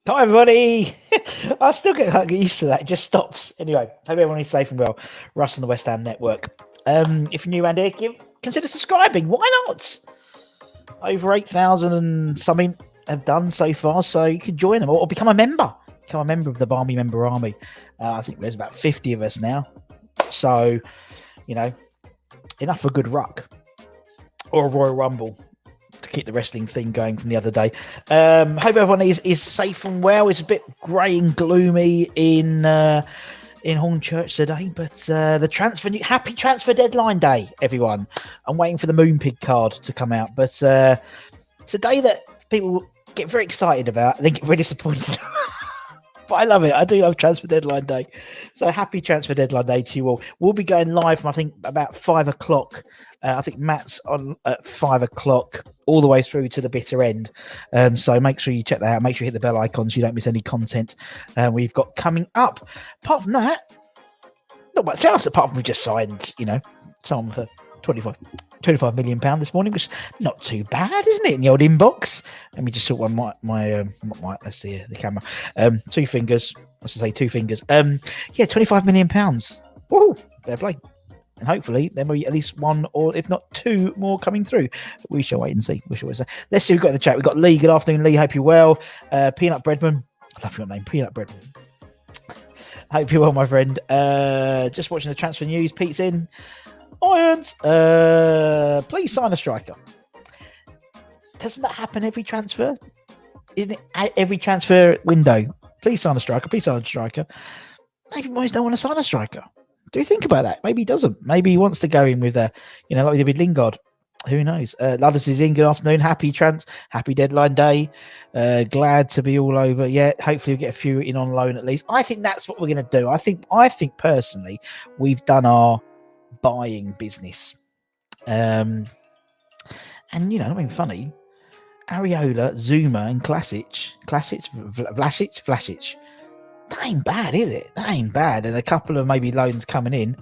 Hi, everybody. I still get used to that. It just stops. Anyway, hope everyone is safe and well. Russ on the West Ham Network. If you're new around here, consider subscribing. Why not? Over 8,000 and something have done so far, so you can join them or become a member. Become a member of the Barmy Member Army. I think there's about 50 of us now. So, enough for a good ruck or a Royal Rumble to keep the wrestling thing going from the other day. Hope everyone is safe and well. It's a bit grey and gloomy in Hornchurch today, but happy transfer deadline day, everyone. I'm waiting for the Moonpig card to come out, but it's a day that people get very excited about and then get very disappointed. But I love it. I do love Transfer Deadline Day. So happy Transfer Deadline Day to you all. We'll be going live from, I think, about 5 o'clock. I think Matt's on at 5 o'clock all the way through to the bitter end. So make sure you check that out. Make sure you hit the bell icon so you don't miss any content we've got coming up. Apart from that, not much else apart from we just signed, someone for £25 million this morning, which is not too bad, isn't it? In the old inbox. Let me just sort my let's see the camera. 2 fingers. Let's just say 2 fingers. £25 million. Woo! Fair play. And hopefully there may be at least 1 or if not 2 more coming through. We shall wait and see. Let's see who we've got in the chat. We've got Lee. Good afternoon, Lee. Hope you're well. Peanut Breadman. I love your name, Peanut Breadman. Hope you're well, my friend. Just watching the transfer news. Pete's in. Irons, please sign a striker. Doesn't that happen every transfer? Isn't it every transfer window? Please sign a striker. Please sign a striker. Maybe Moyes don't want to sign a striker. Do you think about that? Maybe he doesn't. Maybe he wants to go in with like we did with Lingard. Who knows? Ludders is in. Good afternoon. Happy deadline day. Glad to be all over. Yeah, hopefully we'll get a few in on loan at least. I think that's what we're going to do. I think personally we've done our buying business. Not being funny, Areola, Zuma and Vlasic. That ain't bad, is it? That ain't bad. And a couple of maybe loans coming in.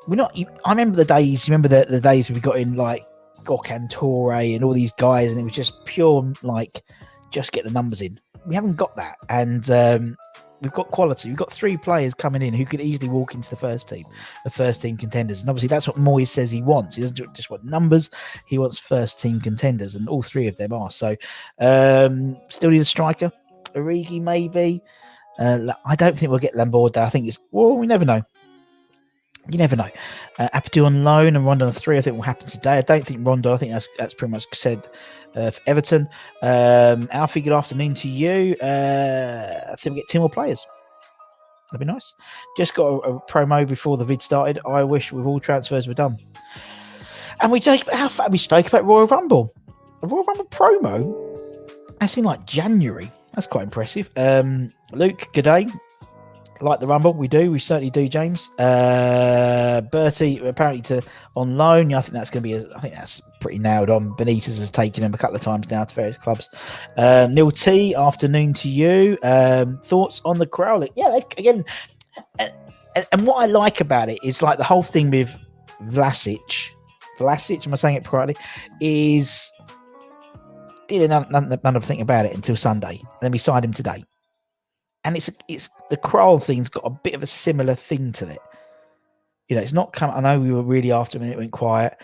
I remember the days, the days we got in like Gokhan Toure and all these guys, and it was just pure just get the numbers in. We haven't got that. And we've got quality. We've got 3 players coming in who could easily walk into the first team contenders. And obviously that's what Moyes says he wants. He doesn't just want numbers. He wants first team contenders, and all 3 of them are. So still need a striker. Origi maybe. I don't think we'll get Lamborda. I think we never know. You never know. Abdul on loan and Rondon on 3. I think will happen today. I don't think Rondon. I think that's pretty much said for Everton. Alfie, good afternoon to you. I think we get 2 more players. That'd be nice. Just got a promo before the vid started. I wish with all transfers were done. And we spoke about Royal Rumble. A Royal Rumble promo. That's in January. That's quite impressive. Luke, good day. Like the Rumble, we do. We certainly do, James. Bertie, apparently on loan. Yeah, I think that's going to be. I think that's pretty nailed on. Benitez has taken him a couple of times now to various clubs. Neil T, afternoon to you. Thoughts on the Crowley? Yeah, again, and what I like about it is the whole thing with Vlasic. Vlasic, am I saying it correctly? Is did none of think about it until Sunday. And then we signed him today. And it's the Kroll thing's got a bit of a similar thing to it. It's not come. I know we were really after him and it went quiet.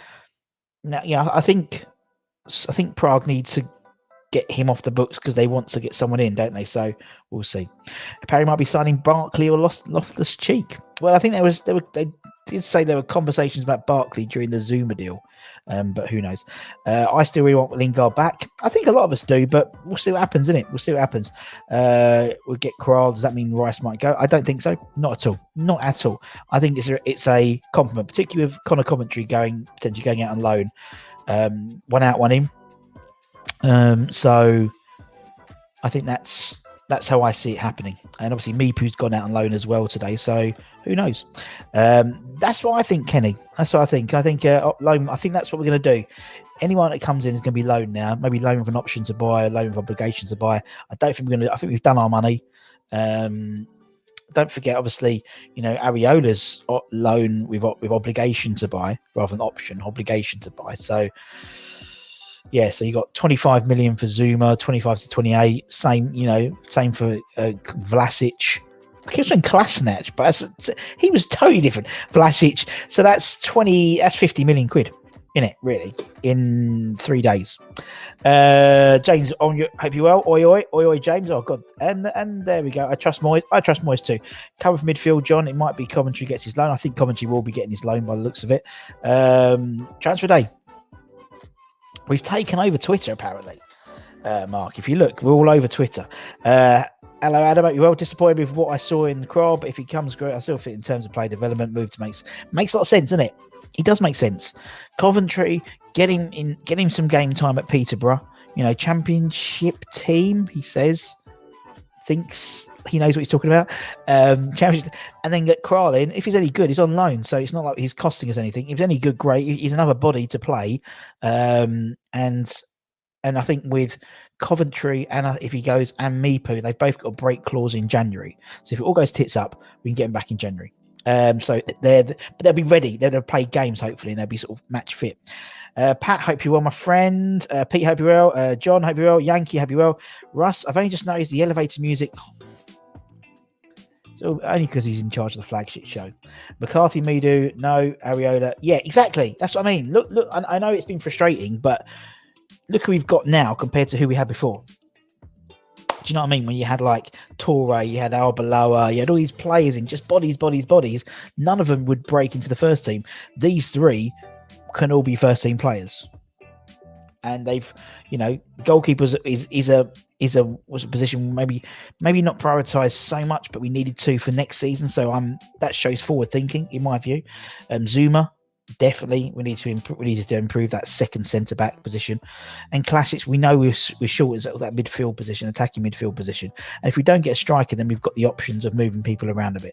Now, I think Prague needs to get him off the books because they want to get someone in, don't they? So we'll see. Apparently, might be signing Barkley or Loftus-Cheek. Well, I think they did say there were conversations about Barkley during the Zuma deal, but who knows? I still really want Lingard back. I think a lot of us do, but we'll see what happens, innit? We'll see what happens. We'll get Kral. Does that mean Rice might go? I don't think so. Not at all. I think it's a compliment, particularly with Connor Commentary potentially going out on loan. 1 out, 1 in. So I think that's how I see it happening. And obviously Mipu's gone out on loan as well today, so who knows? That's what I think, Kenny. That's what I think. I think loan. I think that's what we're going to do. Anyone that comes in is going to be loan now. Maybe loan with an option to buy, loan with obligation to buy. I don't think we're going to. I think we've done our money. Don't forget, obviously, Areola's loan with obligation to buy rather than option, obligation to buy. So Yeah, so you got 25 million for Zuma, 25 to 28. Same, same for Vlasic. I keep saying Klasnach, but he was totally different. Vlasic. So that's 50 million quid in it, really, in 3 days. James, hope you well. Oi, James. Oh God, and there we go. I trust Moyes too. Cover for midfield, John. It might be Coventry gets his loan. I think Coventry will be getting his loan by the looks of it. Transfer day. We've taken over Twitter apparently. Mark, if you look, we're all over Twitter. Hello, Adam. Hope you're well. Disappointed with what I saw in the crowd, but if he comes great, I still think in terms of play development, move to makes a lot of sense, doesn't it? He does make sense. Coventry, get him some game time at Peterborough. Championship team. He says, thinks he knows what he's talking about. Championship, and then get Kral in. If he's any good, he's on loan, so it's not like he's costing us anything. If he's any good, great. He's another body to play. And I think with Coventry and if he goes and Mipu, they've both got a break clause in January. So if it all goes tits up, we can get him back in January. So they'll be ready. They'll play games hopefully, and they'll be sort of match fit. Pat, hope you're well, my friend. Pete, hope you're well. John, hope you're well. Yankee, hope you're well. Russ, I've only just noticed the elevator music. So only because he's in charge of the flagship show. McCarthy, Midu, no. Areola, yeah, exactly. That's what I mean. Look. I know it's been frustrating, but look who we've got now compared to who we had before. Do you know what I mean? When you had like Torre, you had Arbeloa, you had all these players in just bodies. None of them would break into the first team. These three can all be first team players. And they've, goalkeepers is a position maybe not prioritised so much, but we needed to for next season. So that shows forward thinking in my view. Zuma. Definitely, we needed to improve that second centre back position, and Classics. We know we're short at that midfield position, attacking midfield position. And if we don't get a striker, then we've got the options of moving people around a bit.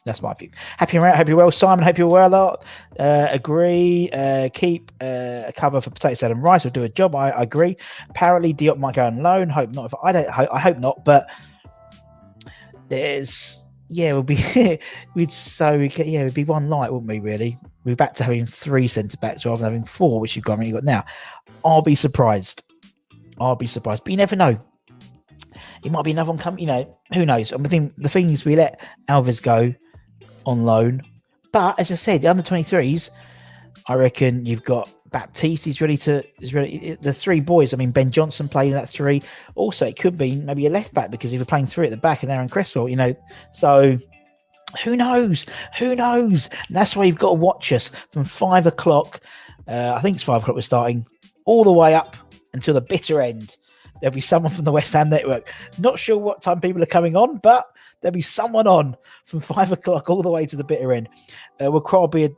That's my view. Happy you're out. Hope you're well, Simon. Hope you're well. Agree. Keep a cover for potato salad and rice. Will do a job. I agree. Apparently, Diop might go on loan. Hope not. I hope not. But there's. Yeah, we'd be one light, wouldn't we? Really, we're back to having 3 centre backs rather than having 4, which you've got now. I'll be surprised, but you never know. It might be another one coming. Who knows? I mean, the thing is, we let Alves go on loan, but as I said, the under 23s, I reckon you've got Baptiste is ready. The 3 boys. I mean, Ben Johnson playing that 3. Also, it could be maybe a left back because if we're playing 3 at the back and Aaron Cresswell, So who knows? And that's why you've got to watch us from 5 o'clock. I think it's 5 o'clock. We're starting all the way up until the bitter end. There'll be someone from the West Ham network. Not sure what time people are coming on, but there'll be someone on from 5 o'clock all the way to the bitter end. Will Kroll be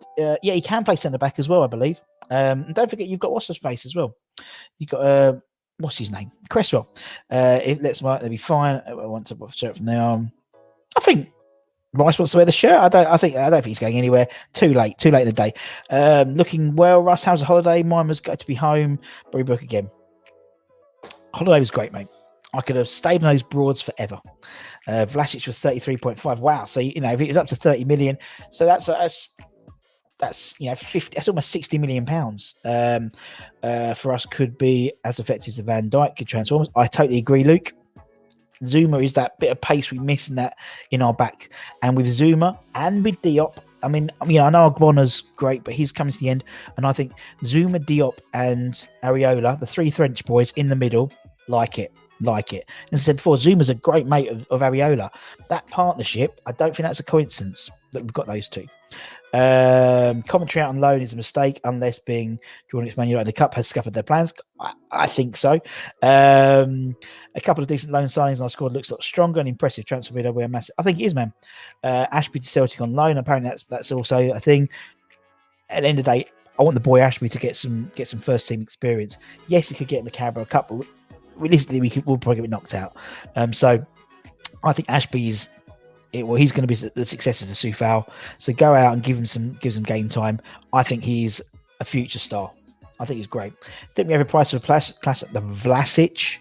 he can play centre back as well, I believe. And don't forget, you've got what's his face as well. You've got what's his name, Cresswell. If let's mark, they'll be fine. I want to shirt from there. I think Rice wants to wear the shirt. I don't think he's going anywhere. Too late in the day. Looking well, Russ. How's the holiday? Mine was going to be home. Book again. Holiday was great, mate. I could have stayed on those Broads forever. Vlasic was 33.5. Wow. So if it was up to 30 million, so that's 50. That's almost 60 million pounds. For us, could be as effective as Van Dijk could transform us. I totally agree, Luke. Zuma is that bit of pace we miss in our back, and with Zuma and with Diop. I mean, I know Agbona's great, but he's coming to the end, and I think Zuma, Diop, and Areola, the 3 French boys in the middle, like it. As I said before, Zuma's a great mate of Areola. That partnership, I don't think that's a coincidence that we've got those 2. Commentary out on loan is a mistake unless being drawn against Man United in the Cup has scuppered their plans. I think so. A couple of decent loan signings on our squad looks a lot stronger and impressive transfer window. We're massive. I think it is, man. Ashby to Celtic on loan. Apparently that's also a thing. At the end of the day, I want the boy Ashby to get some first team experience. Yes, he could get in the Carabao Cup, but realistically, we'll probably get knocked out. So I think Ashby is. He's going to be the successor to Soufal. So go out and give him some game time. I think he's a future star. I think he's great. I think we have a price of class at the Vlasic.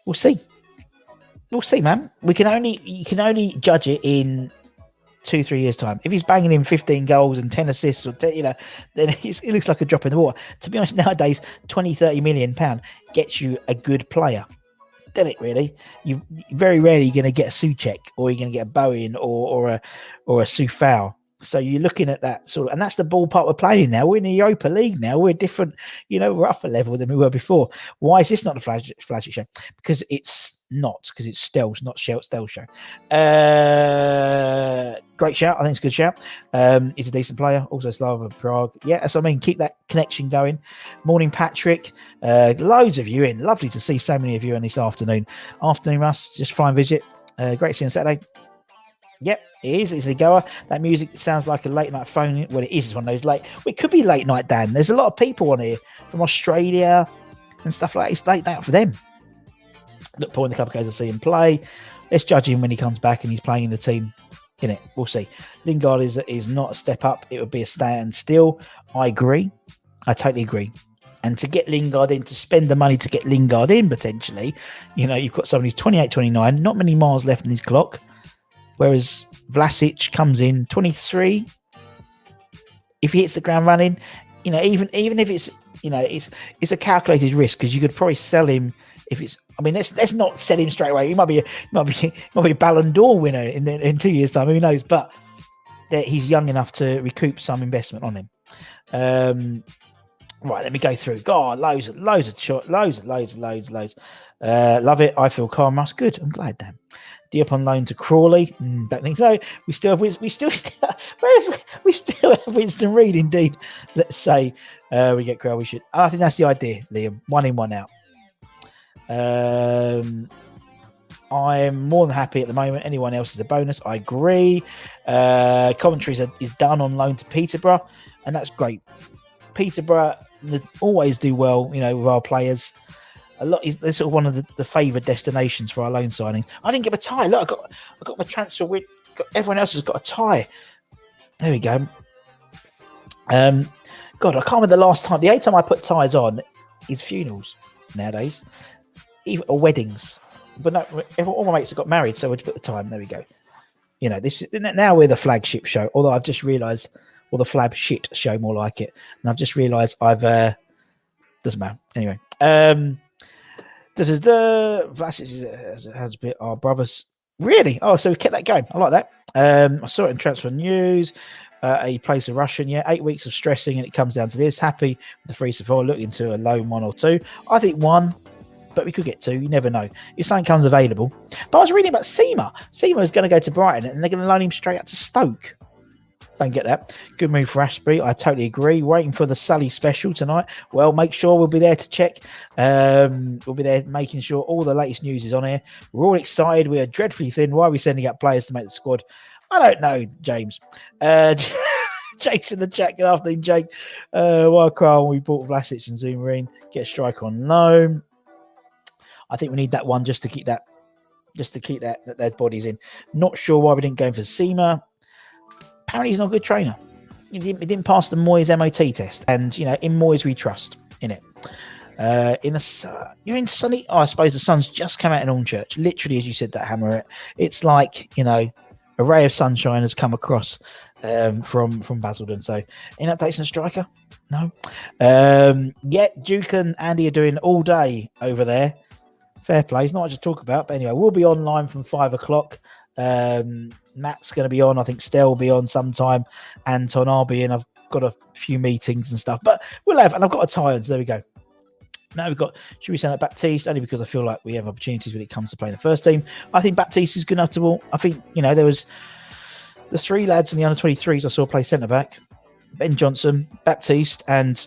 We'll see, man. You can only judge it in 2-3 years' time. If he's banging in 15 goals and 10 assists, or 10, then it looks like a drop in the water. To be honest, nowadays, 20-30 million pound gets you a good player. Did it really? You very rarely going to get a Suchek, or you're going to get a Bowen or a Sufal. So you're looking at that sort of, and that's the ballpark we're playing now. We're in the Europa League now. We're different, we're upper level than we were before. Why is this not the Vlasic show? Because it's not, because it's Stel's, not Stel's show. Great shout. I think it's a good shout. He's a decent player. Also Slava Prague. Yeah, that's what I mean. Keep that connection going. Morning, Patrick. Loads of you in. Lovely to see so many of you in this afternoon. Afternoon, Russ. Just fine visit. Great to see you on Saturday. Yep, it is. It's a goer. That music sounds like a late night phone. Well, it is. It's one of those late. Well, it could be late night, Dan. There's a lot of people on here from Australia and stuff like that. It's late night for them. Look, Paul in the club goes to see him play. Let's judge him when he comes back and he's playing in the team. In it, we'll see. Lingard is not a step up. It would be a standstill. I agree. I totally agree. And to get Lingard in, to spend the money to get Lingard in potentially, you've got someone who's 28, 29, not many miles left in his clock. Whereas Vlasic comes in 23. If he hits the ground running, even if it's it's a calculated risk, because you could probably sell him if it's. I mean, let's not sell him straight away. He might be a Ballon d'Or winner in 2 years' time. Who knows? But he's young enough to recoup some investment on him. Right, let me go through. God, loads. Love it. I feel calm. That's good. I'm glad, Dan. Diop on loan to Crawley. Don't think so. We still have Winston Reid. Indeed. Let's say we get Crowley. We should. I think that's the idea, Liam. 1 in, 1 out. I'm more than happy at the moment. Anyone else is a bonus. I agree. Coventry is done on loan to Peterborough, and that's great. Peterborough always do well, with our players. They're sort of one of the favoured destinations for our loan signings. I didn't get a tie. Look, I got my transfer with. Everyone else has got a tie. There we go. God, I can't remember the last time. The only time I put ties on is funerals nowadays, or weddings. But no, all my mates have got married, so I just put the time. There we go. Now we're the flagship show. Although I've just realised, or the flab shit show, more like it. And I've just realised doesn't matter. Anyway, Vlasic has a bit our brothers. Really? Oh, so we kept that going. I like that. I saw it in Transfer News. He plays a Russian. 8 weeks of stressing, and it comes down to this. Happy with the free so far. Looking to a loan 1 or 2. I think 1, but we could get 2. You never know if something comes available. But I was reading about Seema. Seema is going to go to Brighton, and they're going to loan him straight out to Stoke. Don't get that. Good move for Ashbury. I totally agree. Waiting for the Sully special tonight. Well, make sure we'll be there to check. We'll be there making sure all the latest news is on here. We're all excited. We are dreadfully thin. Why are we sending out players to make the squad? I don't know, James. Jake's in the chat. Good afternoon, Jake. Why cry when we bought Vlasic and Zuma in? Get a strike on loan. I think we need that one just to keep that their bodies in. Not sure why we didn't go in for Seema. Apparently he's not a good trainer. He didn't pass the Moyes MOT test, and in Moyes we trust. In it, you're in sunny. Oh, I suppose the sun's just come out in Hornchurch. Literally, as you said, that Hammer. It's like a ray of sunshine has come across from Basildon. So, any updates on the striker? No. Duke and Andy are doing all day over there. Fair play. It's not much to talk about, but anyway, we'll be online from 5 o'clock. Matt's going to be on. I think Stel will be on sometime. Anton, I'll be in. I've got a few meetings and stuff, but we'll have. And I've got a tie on. So there we go. Now we've got. Should we send out Baptiste? Only because I feel like we have opportunities when it comes to playing the first team. I think Baptiste is good enough to. I think there was the 3 lads in the under 23s I saw play centre back. Ben Johnson, Baptiste, and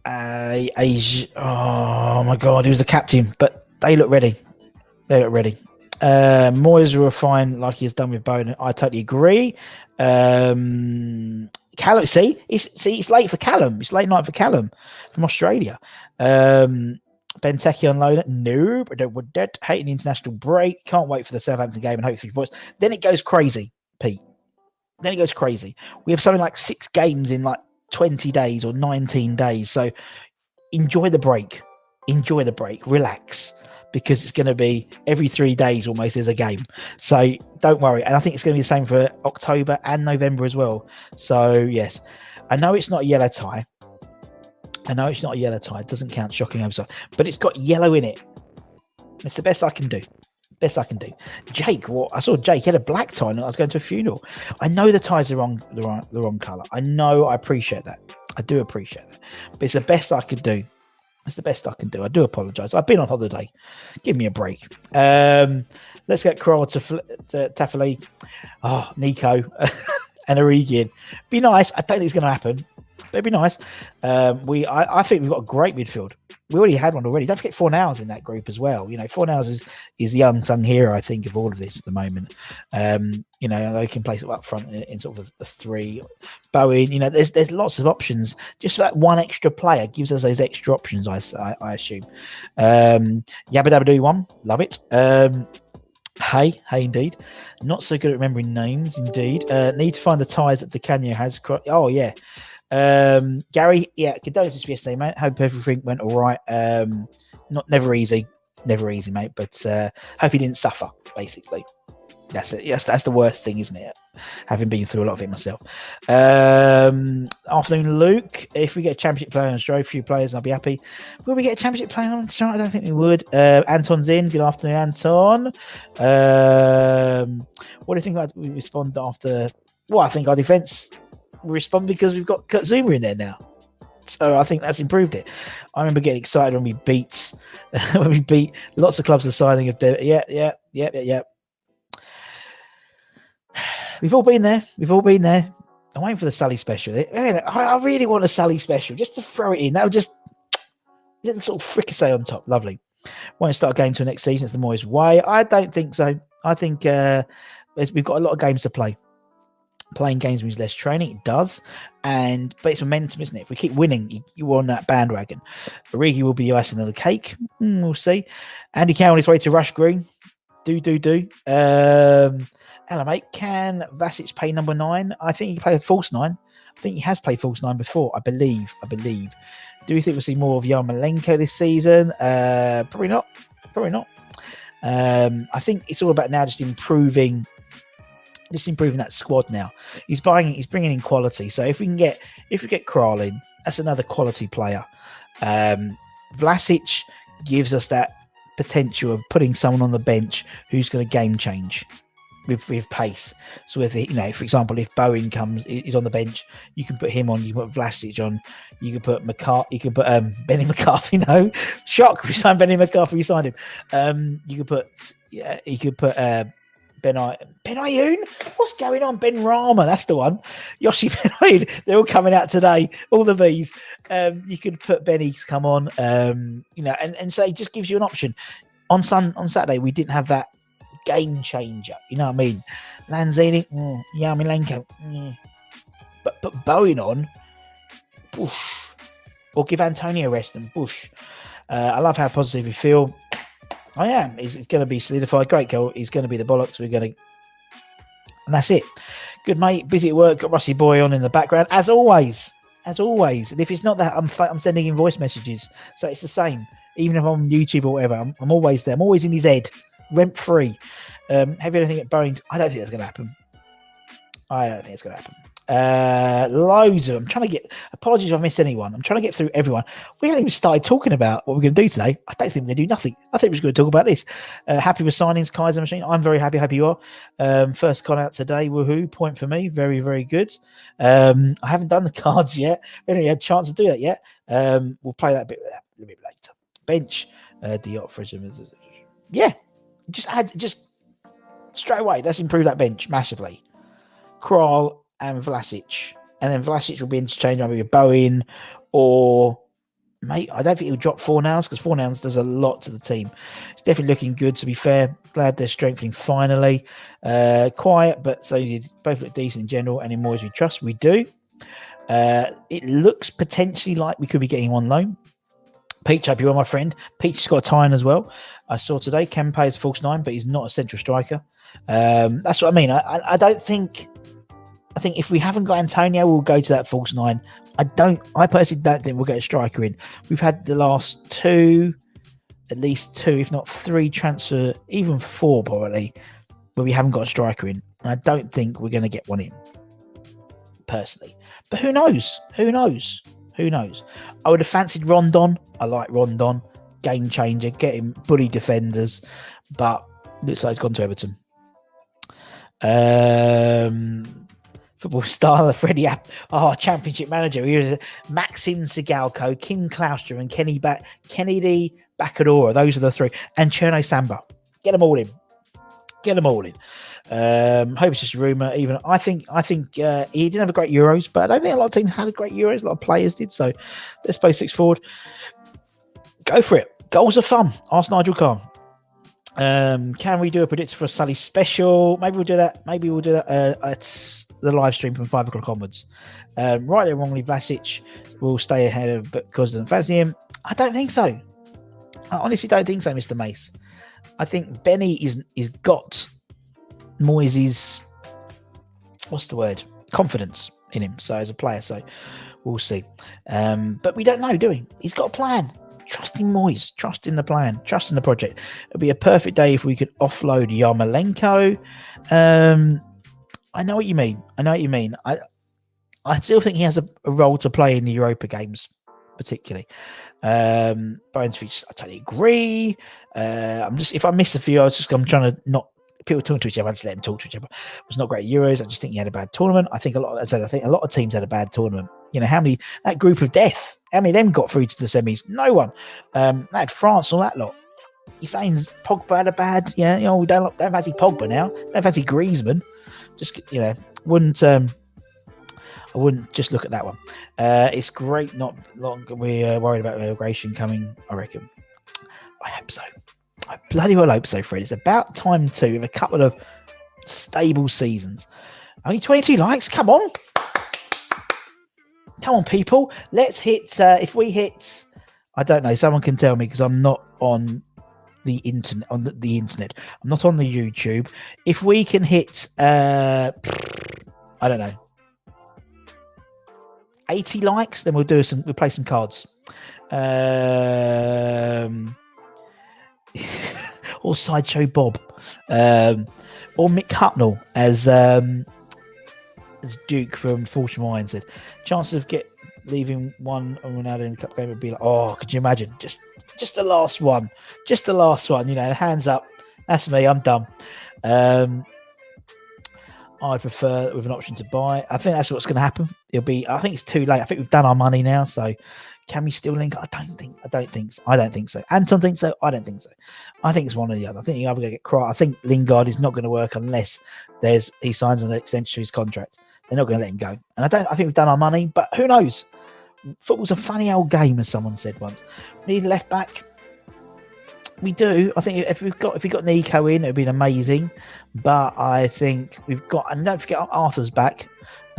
oh my God, he was the captain. But they look ready. Moyes were fine, like he has done with Bowen. I totally agree. Callum, it's late for Callum. It's late night for Callum from Australia. Benteke on loan. No, but don't hating the international break. Can't wait for the Southampton game and hope 3 points. Then it goes crazy, Pete. Then it goes crazy. We have something like 6 games in like 20 days or 19 days. So enjoy the break. Relax. because it's going to be every 3 days almost is a game. So don't worry. And I think it's going to be the same for October and November as well. So yes, I know it's not a yellow tie. It doesn't count shocking oversight, but it's got yellow in it. It's the best I can do. Jake, what? I saw Jake had a black tie and I was going to a funeral. I know the tie's the wrong colour. I know, I appreciate that. I do appreciate that. But it's the best I could do. I do apologise. I've been on holiday. Give me a break. Let's get Kroll to Tafali. Oh, Nico and Origi. Be nice. I don't think it's going to happen. It'd be nice. I think we've got a great midfield. We already had one already. Don't forget Fornals in that group as well. You know, Fornals is the unsung hero, I think, of all of this at the moment. You know, they can place it up front in sort of the three. Bowen, you know, there's lots of options. Just that one extra player gives us those extra options, I assume. Yabba Dabba Doo one. Love it. Hey, indeed. Not so good at remembering names, indeed. Need to find the ties that DeCanio has. Oh, yeah. Gary, yeah, condolences for yesterday, mate. Hope everything went all right. Never easy, mate. But hope you didn't suffer. Basically, that's it. Yes, that's the worst thing, isn't it? Having been through a lot of it myself. Afternoon, Luke. If we get a championship player on Australia, a few players, I'll be happy. Will we get a championship player on Australia? I don't think we would. Anton's in. Good afternoon, Anton. What do you think about we respond after? Well, I think our defence respond because we've got Kurt Zuma in there now, so I think that's improved it. I remember getting excited when we beat lots of clubs. The signing of yeah. We've all been there. I'm waiting for the Sully special. I really want a Sully special just to throw it in. That would just little sort of fricassee on top. Lovely. Want to start going to next season? It's the Moyes way. I don't think so. I think we've got a lot of games to play. Playing games means less training. It does, but it's momentum, isn't it? If we keep winning, you're on that bandwagon. Origi will be your icing on the cake. We'll see. Andy Cow on his way to Rush Green. Do. Hello, mate. Can Vlasic play number 9? I think he can play a false 9. I think he has played false 9 before. I believe. Do we think we'll see more of Yarmolenko this season? Probably not. I think it's all about now just improving that squad now. He's bringing in quality. So if we get Kroll in, that's another quality player. Vlasic gives us that potential of putting someone on the bench who's going to game change with pace. So if for example, if Bowen is on the bench, you can put him on. You can put Vlasic on. You can put McCarthy. You can put Benny McCarthy. No, shock! We signed Benny McCarthy. We signed him. You could put Ben Ayoun? What's going on? Ben Rama, that's the one. Yoshi Ben Ayoun. They're all coming out today. All the V's. You could put Benny's come on. And so it just gives you an option. On Saturday, we didn't have that game changer. You know what I mean? Lanzini, Yarmolenko. But put Bowen on. Bush. Or give Antonio rest and Bush. I love how positive we feel. I am. It's going to be solidified. Great goal. He's going to be the bollocks. And that's it. Good, mate. Busy at work. Got Rusty Boy on in the background. As always. And if it's not that, I'm sending him voice messages. So it's the same. Even if I'm on YouTube or whatever, I'm always there. I'm always in his head. Rent free. Have you anything at Boeing's? I don't think that's going to happen. Loads of them. I'm trying to get. Apologies if I missed anyone. I'm trying to get through everyone. We haven't even started talking about what we're going to do today. I don't think we're going to do nothing. I think we're just going to talk about this. Happy with signings, Kaiser Machine. I'm very happy. Hope you are. First card out today. Woohoo! Point for me. Very, very good. I haven't done the cards yet. We haven't had a chance to do that yet. We'll play that a little bit later. Bench. Diop for him. Yeah. Just straight away. Let's improve that bench massively. Kroll and Vlasic. And then Vlasic will be interchangeable with Bowen or mate. I don't think he'll drop Fornals because Fornals does a lot to the team. It's definitely looking good, to be fair. Glad they're strengthening finally. Quiet, but so you both look decent in general, and in Moyes we trust. We do. It looks potentially like we could be getting him on loan. Peach, hope you are, my friend. Peach has got a tie in as well. I saw today. Can play as a false 9, but he's not a central striker. That's what I mean. I don't think. I think if we haven't got Antonio, we'll go to that false 9. I personally don't think we'll get a striker in. We've had the last 2 at least 2, if not 3 transfer, even 4 probably, where we haven't got a striker in. And I don't think we're going to get one in, personally. But who knows? Who knows? Who knows? I would have fancied Rondon. I like Rondon. Game changer. Get him bully defenders. But looks like he's gone to Everton. Football star, Freddie App. Oh, Championship manager. Here's Maxim Sigalko, Kim Claustrom, and Kennedy Bakadora. Those are the 3. And Cherno Samba. Get them all in. Get them all in. Hope it's just a rumour. Even I think he didn't have a great Euros, but I don't think a lot of teams had a great Euros. A lot of players did. So let's play 6 forward. Go for it. Goals are fun. Ask Nigel Khan. Can we do a predictor for a Sully special? Maybe we'll do that. At the live stream from 5 o'clock onwards. Rightly or wrongly, Vlasic will stay ahead of because doesn't fancy him. I don't think so. I honestly don't think so, Mr. Mace. I think Benny is got Moyes' confidence in him. So as a player, so we'll see. But we don't know, do we? He's got a plan. Trusting Moyes, trusting the plan, trusting the project. It'd be a perfect day if we could offload Yarmolenko. I know what you mean. I still think he has a role to play in the Europa games, particularly. Bones features, I totally agree. If I miss a few, I'm trying to not people talking to each other. I just let them talk to each other. It was not great at Euros. I just think he had a bad tournament. I think a lot of teams had a bad tournament. You know, that group of death, how many of them got through to the semis? No one. They had France, all that lot. You're saying Pogba had a bad, we don't fancy Pogba now. Don't fancy Griezmann. Just, I wouldn't just look at that one. It's great. Not long. We're worried about relegation coming, I reckon. I hope so. I bloody well hope so, Fred. It's about time too, with a couple of stable seasons. Only 22 likes. Come on, people. Let's hit. If we hit, I don't know. Someone can tell me because I'm not on the internet. I'm not on the YouTube. If we can hit, I don't know, 80 likes, then we'll play some cards. Or Sideshow Bob, or Mick Hucknall as Duke from Fortune Wine said. Chances of leaving one on Ronaldo in the cup game would be like, oh, could you imagine? Just the last one, hands up. That's me. I'm done. I prefer with an option to buy. I think that's what's going to happen. I think it's too late. I think we've done our money now. So can we still link? I don't think so. Anton thinks so. I don't think so. I think it's one or the other. I think you're either going to get cry. I think Lingard is not going to work unless he signs an extension to his contract. They're not going to let him go. And I think we've done our money, but who knows? Football's a funny old game, as someone said once. We need a left back. We do. I think if we got Nico in, it'd been amazing. But I think we've got, and don't forget Arthur's back.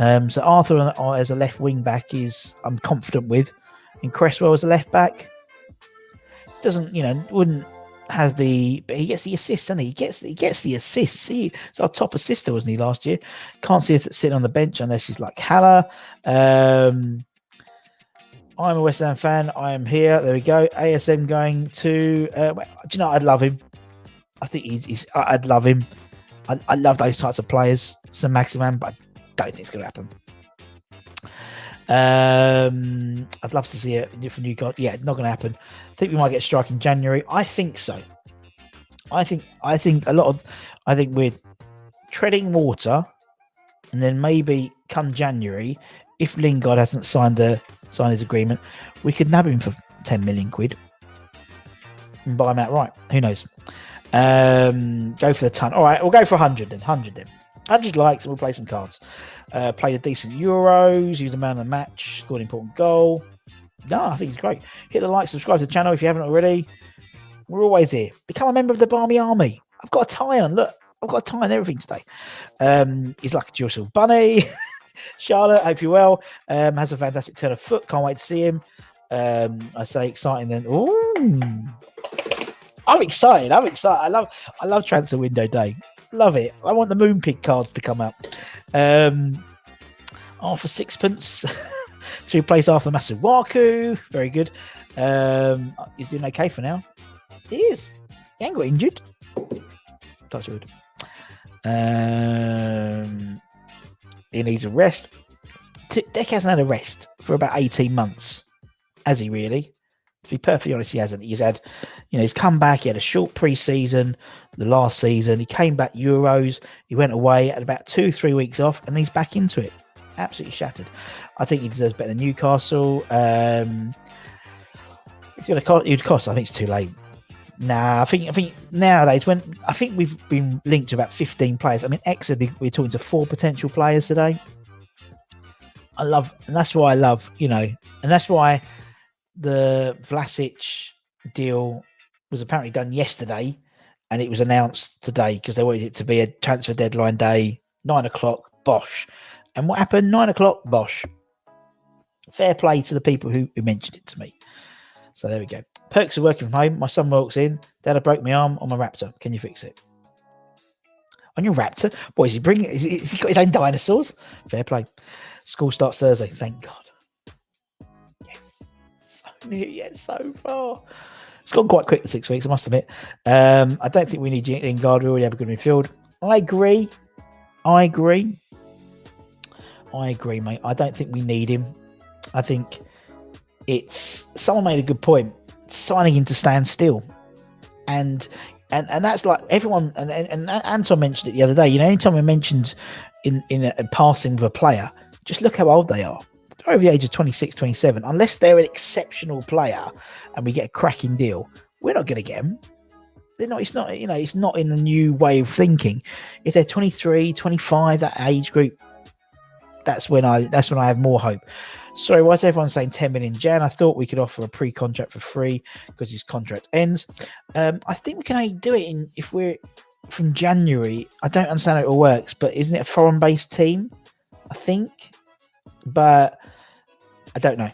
So Arthur as a left wing back I'm confident with. And Cresswell as a left back wouldn't have but he gets the assist, doesn't he? He gets the assists. He's our top assister, wasn't he, last year? Can't see if it's sitting on the bench unless he's like Haller. I'm a West Ham fan. I am here. There we go. ASM going to. Do you know? I'd love him. I think I'd love him. I love those types of players. Some Maximan, but I don't think it's going to happen. I'd love to see it from you guys. Yeah, not going to happen. I think we might get a strike in January. I think so. I think we're treading water, and then maybe come January, if Lingard hasn't signed his agreement, we could nab him for 10 million quid and buy him outright. Who knows? Go for the ton. All right, we'll go for 100 then. 100 likes and we'll play some cards. Played a decent Euros, used the man of the match, scored an important goal. No, I think he's great. Hit the like, subscribe to the channel if you haven't already. We're always here. Become a member of the Barmy Army. I've got a tie on. Look, I've got a tie and everything today. He's like a Jewel Bunny. Charlotte, hope you're well. Has a fantastic turn of foot. Can't wait to see him. I say exciting then. Ooh. I'm excited. I love transfer window day. Love it. I want the Moonpig cards to come out. For sixpence to replace Arthur Masuaku. Very good. He's doing okay for now. He is. He ain't got injured. Touch wood. He needs a rest. Deck hasn't had a rest for about 18 months. Has he really? To be perfectly honest, he hasn't. He's had, he's come back. He had a short pre-season, the last season. He came back Euros. He went away, had about 2-3 weeks off, and he's back into it. Absolutely shattered. I think he deserves better than Newcastle. It's going to cost. It'd cost. I think it's too late. Nah, I think nowadays I think we've been linked to about 15 players. I mean, we're talking to 4 potential players today. And that's why and that's why the Vlasic deal was apparently done yesterday, and it was announced today because they wanted it to be a transfer deadline day, 9:00, bosh. And what happened? 9:00, bosh. Fair play to the people who mentioned it to me. So there we go. Perks of working from home. My son walks in. Dad, I broke my arm on my Raptor. Can you fix it? On your Raptor? What is he bringing? Has he got his own dinosaurs? Fair play. School starts Thursday. Thank God. Yes. So near yet so far. It's gone quite quick, the 6 weeks, I must admit. I don't think we need Lingard. We already have a good midfield. I agree, mate. I don't think we need him. I think someone made a good point. Signing him to stand still, and that's like everyone. And Anton mentioned it the other day. Anytime we mentioned in a passing of a player, just look how old they are. They're over the age of 26, 27. Unless they're an exceptional player and we get a cracking deal, we're not going to get them. They're not. It's not. It's not in the new way of thinking. If they're 23, 25, that age group, that's when I have more hope. Sorry, why is everyone saying 10 million, Jan? I thought we could offer a pre-contract for free because his contract ends. I think we can only do it if we're from January. I don't understand how it all works, but isn't it a foreign-based team? I think. But I don't know.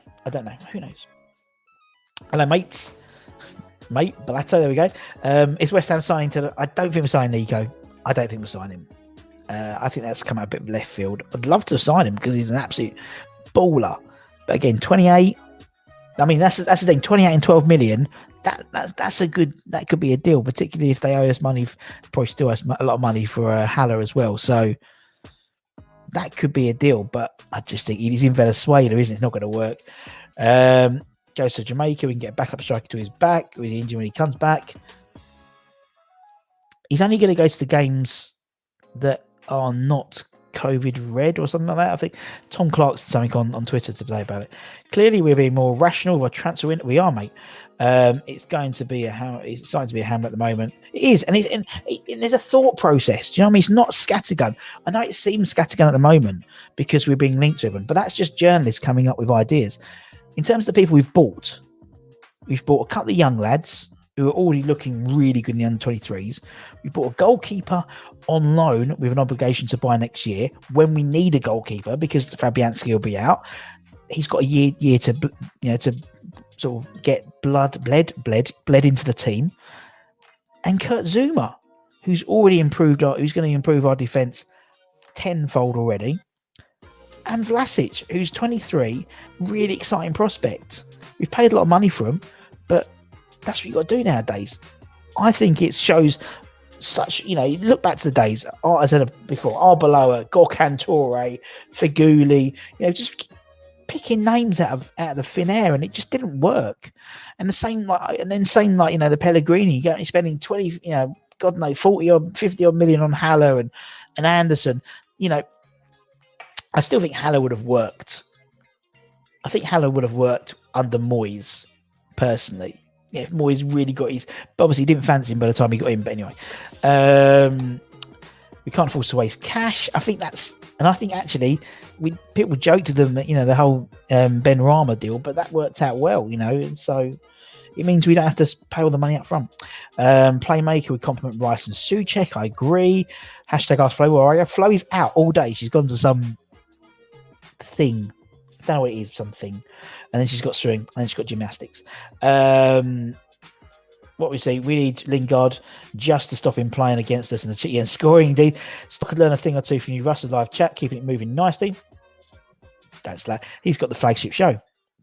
Who knows? Hello, mates. Mate, Blato, there we go. Is West Ham signing I don't think we're signing Nico. I don't think we're signing him. I think that's come out a bit left field. I'd love to sign him because he's an absolute baller. But again, 28. I mean, that's the thing. 28 and 12 million. That could be a deal, particularly if they owe us money. Probably still us a lot of money for Haller as well. So that could be a deal. But I just think he's in Venezuela, isn't it? It's not going to work. Goes to Jamaica. We can get a backup striker to his back. With the injury when he comes back. He's only going to go to the games that are not COVID red or something like that. I think Tom Clark said something on Twitter today about it. Clearly, we're being more rational with our transfer window. We are, mate. It's going to be it's starting to be a hammer at the moment. It is, and there's a thought process. Do you know what I mean? It's not scattergun. I know it seems scattergun at the moment because we're being linked to them, but that's just journalists coming up with ideas. In terms of the people we've bought a couple of young lads who are already looking really good in the under-23s. We bought a goalkeeper on loan with an obligation to buy next year when we need a goalkeeper because Fabianski will be out. He's got a year to sort of get bled into the team. And Kurt Zouma, who's already who's going to improve our defence tenfold already. And Vlasic, who's 23, really exciting prospect. We've paid a lot of money for him, but that's what you got to do nowadays. I think it shows such, look back to the days, as I said before, Arbeloa, Gorkan Toure, Feghouli, just picking names out of the thin air, and it just didn't work. And the same, the Pellegrini, spending 20, God knows, 40 or 50 odd million on Haller and Anderson. I still think Haller would have worked. I think Haller would have worked under Moyes, personally. Yeah, if Moyes really got but obviously he didn't fancy him by the time he got in. But anyway, we can't afford to waste cash. I think actually people joked to them that the whole Ben Rama deal, but that worked out well, and so it means we don't have to pay all the money up front. Playmaker would compliment Rice and Souček. I agree. Hashtag ask Flo, where are you? Flo is out all day. She's gone to some thing. I don't know what it is, something. And then she's got swimming, and then she's got gymnastics. What we say, we need Lingard just to stop him playing against us and scoring indeed. So I could learn a thing or two from you, Russell, live chat, keeping it moving nicely. That's that. He's got the flagship show.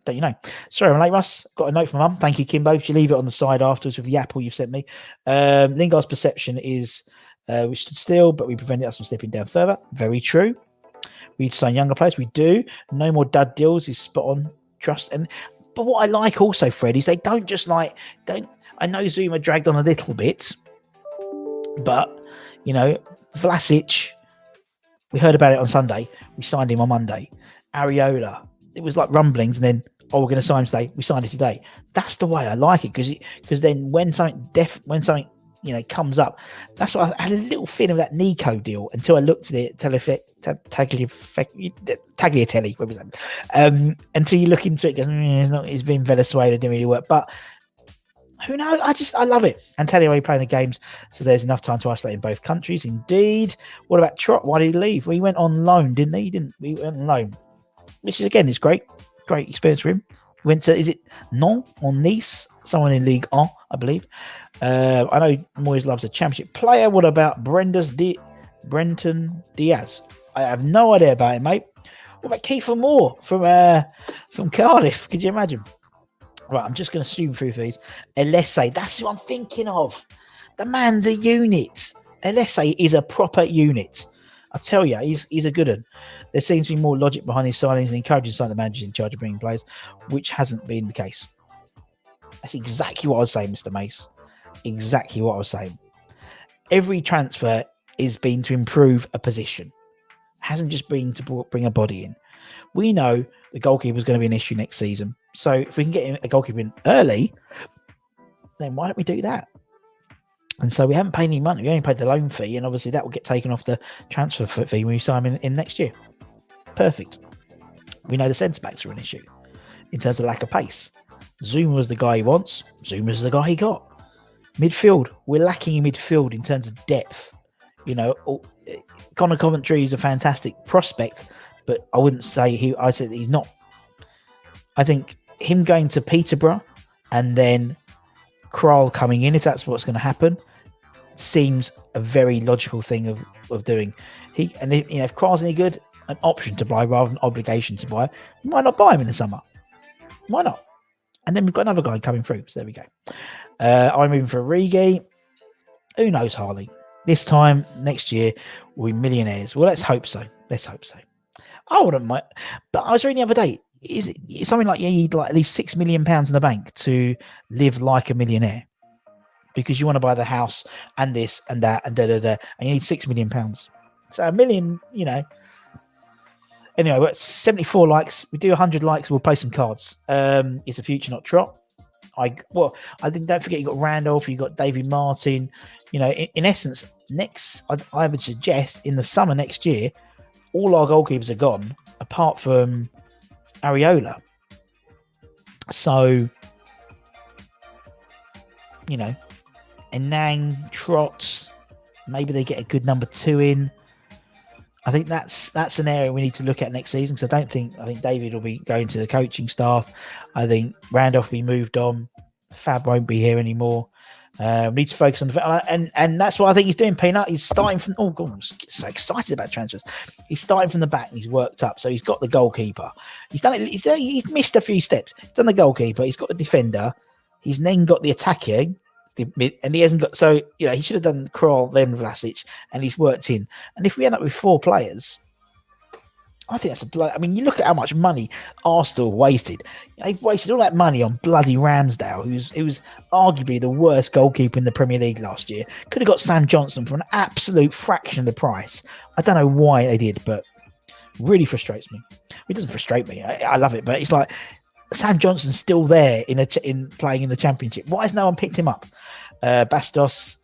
Don't you know? Sorry, I'm late, Russ. Got a note from Mum. Thank you, Kimbo. If you leave it on the side afterwards with the apple you've sent me. Lingard's perception is we stood still, but we prevented us from slipping down further. Very true. We'd sign younger players. We do. No more dud deals is spot on. Trust. But what I like also, Fred, is they don't just don't. I know Zuma dragged on a little bit, but Vlasic, we heard about it on Sunday. We signed him on Monday. Areola, it was like rumblings, and then we're going to sign him today. We signed it today. That's the way I like it, because then when something comes up, that's why I had a little feeling of that Nico deal until I looked at it. Tagliatelle, what was that? Until you look into it, it's been Venezuela, didn't really work, but. Who knows? I love it. And tell you why you're playing the games, so there's enough time to isolate in both countries. Indeed. What about Trot? Why did he leave? Well, he went on loan, didn't he? He went on loan, which is again, it's great experience for him. He went to, is it Nantes or Nice? Someone in League 1, I believe. I know Moyes loves a championship player. What about Brenton Diaz? I have no idea about him, mate. What about Kiefer Moore from Cardiff? Could you imagine? Right, I'm just going to zoom through these. Alessi, that's who I'm thinking of. The man's a unit. Alessi is a proper unit. I tell you, he's a good one. There seems to be more logic behind these signings and encouraging some of the managers in charge of bringing players, which hasn't been the case. That's exactly what I was saying, Mr. Mace. Exactly what I was saying. Every transfer is been to improve a position. It hasn't just been to bring a body in. We know the goalkeeper is going to be an issue next season. So if we can get a goalkeeper in early, then why don't we do that? And so we haven't paid any money. We only paid the loan fee, and obviously that will get taken off the transfer fee when we sign him in next year. Perfect. We know the centre backs are an issue in terms of lack of pace. Zuma was the guy he wants. Zuma's the guy he got. Midfield, we're lacking in midfield in terms of depth. Connor Coventry is a fantastic prospect, but I wouldn't say I said he's not. I think him going to Peterborough and then Kral coming in, if that's what's going to happen, seems a very logical thing of doing. If Kral's any good, an option to buy rather than obligation to buy, you might not buy him in the summer. Why not? And then we've got another guy coming through. So there we go. I'm moving for Origi. Who knows, Harley? This time next year we'll be millionaires. Well, let's hope so. I wouldn't mind. But I was reading the other day. Is it something like you need like at least £6 million in the bank to live like a millionaire? Because you want to buy the house and this and that and and you need £6 million. So $1 million, Anyway, we're at 74 likes. We do 100 likes. We'll play some cards. It's a future, not Trot. I think don't forget you got Randolph, you got David Martin. In essence, I would suggest in the summer next year, all our goalkeepers are gone apart from Areola. So, Enang, Trot, maybe they get a good number 2 in. I think that's an area we need to look at next season, because I think David will be going to the coaching staff. I think Randolph will be moved on. Fab won't be here anymore. We need to focus on and that's what I think he's doing. Peanut, he's starting from. Oh God, I'm so excited about transfers. He's starting from the back and he's worked up. So he's got the goalkeeper. He's done it. He's missed a few steps. He's done the goalkeeper. He's got the defender. He's then got the attacker. And he hasn't got. So he should have done Kroll then Vlasic, and he's worked in. And if we end up with 4 players, I think that's a blow. I mean, you look at how much money Arsenal wasted. They've wasted all that money on bloody Ramsdale, who was arguably the worst goalkeeper in the Premier League last year. Could have got Sam Johnson for an absolute fraction of the price. I don't know why they did, but really frustrates me. It doesn't frustrate me. I love it, but it's like Sam Johnson's still there in playing in the Championship. Why has no one picked him up? Bastos,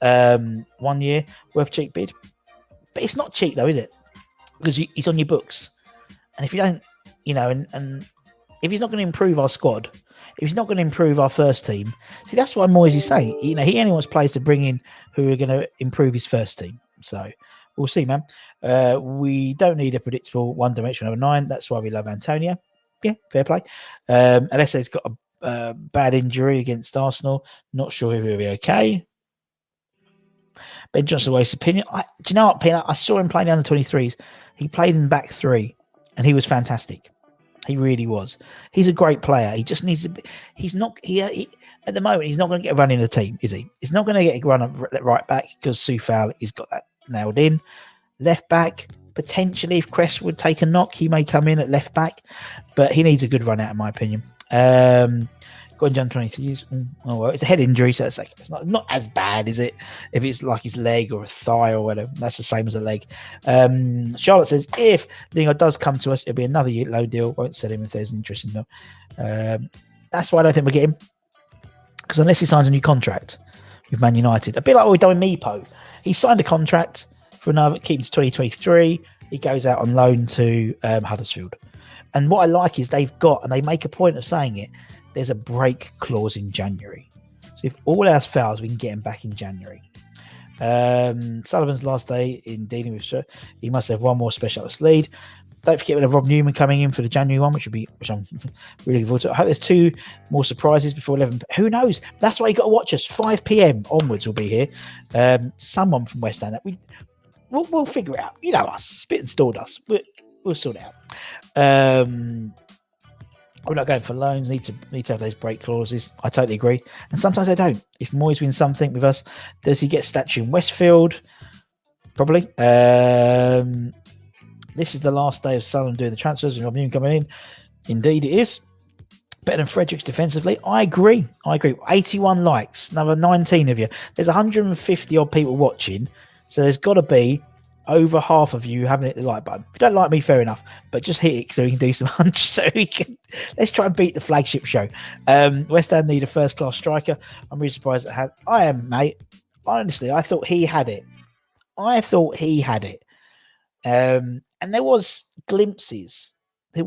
1 year worth cheap bid, but it's not cheap though, is it? Because he's on your books. And if you don't, and if he's not going to improve our squad, if he's not going to improve our first team, see, that's what Moyes is saying. He only wants players to bring in who are going to improve his first team. So we'll see, man. We don't need a predictable one-dimensional number 9. That's why we love Antonio. Yeah, fair play. Unless he's got a bad injury against Arsenal, not sure if he'll be okay. Ben Johnson wastes opinion. Do you know what, Peanut? I saw him playing the under-23s. He played in the back 3. And he was fantastic. He really was. He's a great player. He just needs to be. He's not. He at the moment, he's not going to get a run in the team, is he? He's not going to get a run at right back because Soufal has got that nailed in. Left back, potentially, if Crest would take a knock, he may come in at left back, but he needs a good run out, in my opinion. Gordon John 23. Oh well, it's a head injury, so it's not as bad, is it? If it's like his leg or a thigh or whatever, that's the same as a leg. Charlotte says if Lingard does come to us, it'll be another low deal. Won't sell him if there's an interest in him. That's why I don't think we'll get him, because unless he signs a new contract with Man United, a bit like what we've done with Meepo, he signed a contract for another, keeping to 2023. He goes out on loan to Huddersfield. And what I like is they've got, and they make a point of saying it, there's a break clause in January. So if all else fails, we can get him back in January. Sullivan's last day in dealing with Sir. He must have one more specialist lead. Don't forget we have Rob Newman coming in for the January one, which I'm really looking forward to. I hope there's 2 more surprises before 11. Who knows? That's why you got to watch us. 5 p.m. onwards will be here. Someone from West Ham. We'll figure it out. You know us. Spit and Stardust. We'll sort it out. We're not going for loans. Need to have those break clauses. I totally agree. And sometimes they don't. If Moyes wins something with us, does he get statue in Westfield? Probably. This is the last day of Sullivan doing the transfers and Rob Newman coming in. Indeed, it is. Better than Fredericks defensively. I agree. 81 likes. Another 19 of you. There's 150 odd people watching. So there's got to be over half of you haven't hit the like button. If you don't like me, fair enough, but just hit it so we can do some hunch. So we can let's try and beat the flagship show. West Ham need a first-class striker. I'm really surprised I am, mate. Honestly, I thought he had it. And there was glimpses. But